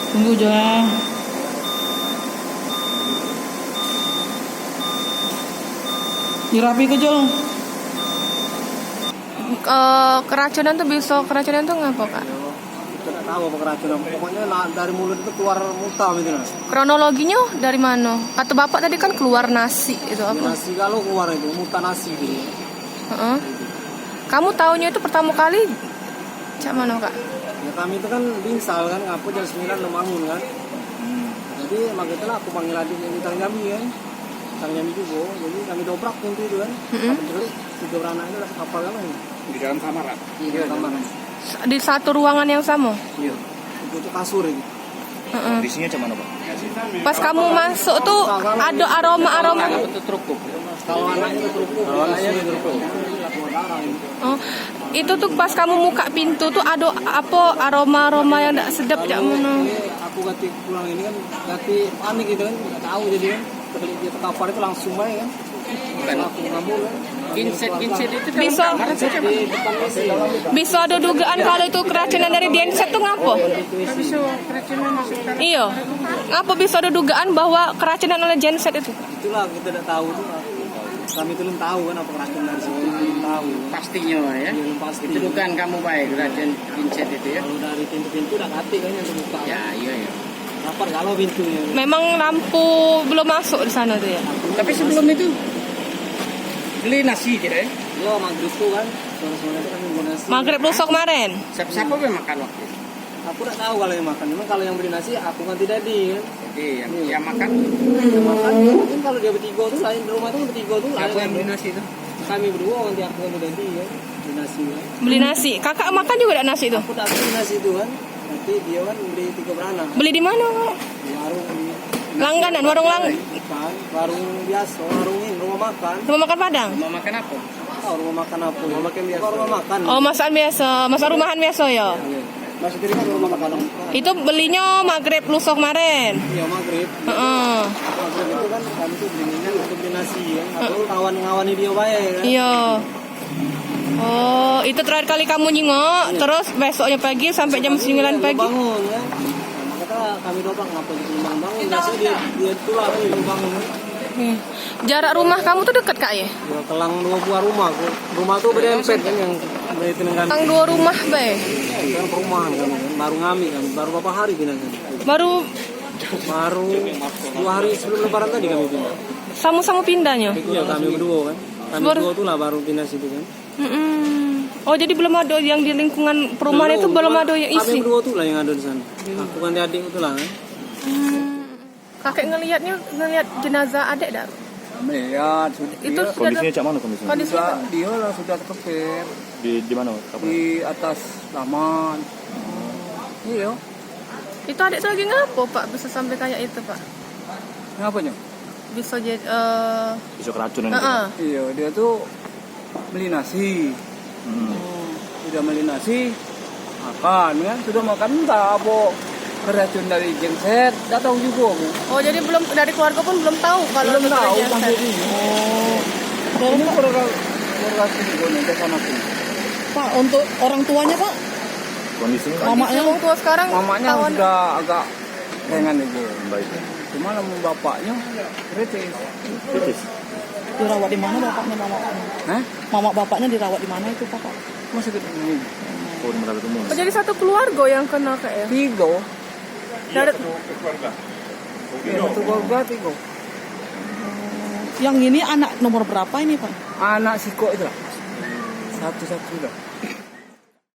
Tunggu aja. Dirapi ke Jol. Keracunan tuh ngapa, Kak? Kita nggak tahu apa keracunan. Pokoknya dari mulut itu keluar muntah gitu lah. Kronologinya dari mana? Kata Bapak tadi kan keluar nasi itu apa? Nasi kalau keluar itu muntah nasi gitu. Heeh. Kamu taunya itu pertama kali cak mana, Kak? Ya kami itu kan binsal kan, ngapu jam 9 udah bangun kan. Jadi makanya lah aku panggil adik yang di Tang Jambi kan. Tang Jambi juga. Jadi kami dobrak pintu itu kan. Terus 3 beranak itu udah kapal kan. Di dalam kamar, Kak? Iya, di dalam kamar. Di satu ruangan yang sama? Iya. Itu kasur itu. Kondisinya cuman apa? Pas kamu masuk tuh ada aroma-aroma. Kalau anaknya itu terupuk. Kalau anaknya itu terupuk. Oh, itu tuh pas kamu buka pintu tuh ada apa aroma-aroma yang tidak sedap cak mana? Aku ganti pulang ini kan ganti panik gitu kan, nggak tahu jadi kan. Kebalik dia ke kapal itu langsung baik kan. Aku ngambil kan. Genset itu Bisa ada dugaan kalau itu keracunan dari genset tuh ngapa? bisa keracunan masuk ke Iya. Ngapa bisa ada dugaan bahwa keracunan oleh genset itu? Itulah kita tidak tahu tuh. Kami itu belum tahu kan apa keracunan dari situ, belum tahu. pastinya ya. Belum pasti. Itu bukan kamu baik keracunan genset itu ya. Kalau dari pintu-pintu udah hati kan yang terbuka. Ya, iya. Lapar kalau pintunya. Memang lampu belum masuk di sana tuh ya. Tapi sebelum itu beli nasi tidak ya? Lo maghrib tuh kan, sore-sore itu kan beli nasi. Maghrib lusa kemarin. Siapa yang makan waktu itu? Aku udah tahu kalau yang makan. Memang kalau yang beli nasi aku kan tidak di kan. Jadi yang makan Yang makan mungkin kalau dia bertiga tuh lain di rumah tuh bertiga tuh lain. siapa yang beli nasi itu? Kami berdua nanti aku kan tidak di kan. Beli nasi kan. Beli nasi. Kakak makan juga ada nasi tuh. Aku tak beli nasi itu kan. Nanti dia kan beli 3 beranak. Beli di mana, Kak? Di warung di Langganan, warung kan, warung biasa, warung ini rumah makan. Rumah makan Padang. Mau makan apa? Oh, rumah makan apa? Rumah makan biasa. Rumah makan. Oh, masakan biasa, masa rumahan biasa ya. Masih terima rumah makan. Itu belinya maghrib lusa kemarin. Iya maghrib. Heeh. Maghrib itu kan kami tuh belinya untuk beli nasi ya. Aku kawan-kawan dia baik kan. Iya. Oh, itu terakhir kali kamu nyingok, terus besoknya pagi sampai jam 9 pagi. Bangun kan. Maka kami dobrak ngapa jadi bangun. Biasanya dia tulah belum bangun. Jarak rumah kamu tuh dekat, Kak ya? Ya, kelang 2 buah rumah. Rumah tuh berdempet kan yang itu dengan Tang 2 rumah, Be. kan perumahan kan. Baru ngami kan. Baru berapa hari pindah kan. Baru 2 hari sebelum lebaran tadi kami pindah. sama-sama pindahnya. Iya kami berdua kan. Kami berdua tuh lah baru pindah situ kan. Oh, jadi belum ada yang di lingkungan perumahan itu belum ada yang Kami isi. berdua tuh lah yang ada di sana. Aku kan adik itu lah kan. Kakek ngelihat jenazah adik dah. Melihat Itu sudah Kondisinya cak mana kondisinya? kondisinya. dia lah sudah terkepir Di mana? di atas taman. Iya. Itu adik tuh lagi ngapo, Pak? Bisa sampai kayak itu, Pak? Ngapanya? Bisa jadi Bisa keracunan Iya, dia tuh beli nasi. Sudah beli nasi, makan kan? Sudah makan entah apa keracun dari genset, tidak tahu juga aku. Oh, jadi belum dari keluarga pun belum tahu kalau Belum itu tahu genset. sampai ini. Ini keluarga juga nanti sana pun. Pak, untuk orang tuanya, Pak, Kondisinya Mamanya orang tua sekarang Mamanya tahun sudah agak ringan itu. baik. Cuma namun bapaknya kritis. Kritis. dirawat di mana bapaknya, mamanya? Hah? Mama bapaknya dirawat di mana itu, Pak? Masih ketemu. Oh, di Merawat Umum. Oh, jadi satu keluarga yang kena kayak. 3. Dari Satu keluarga 3. Yang ini anak nomor berapa ini, Pak? Anak siko itu lah. Satu-satu lah.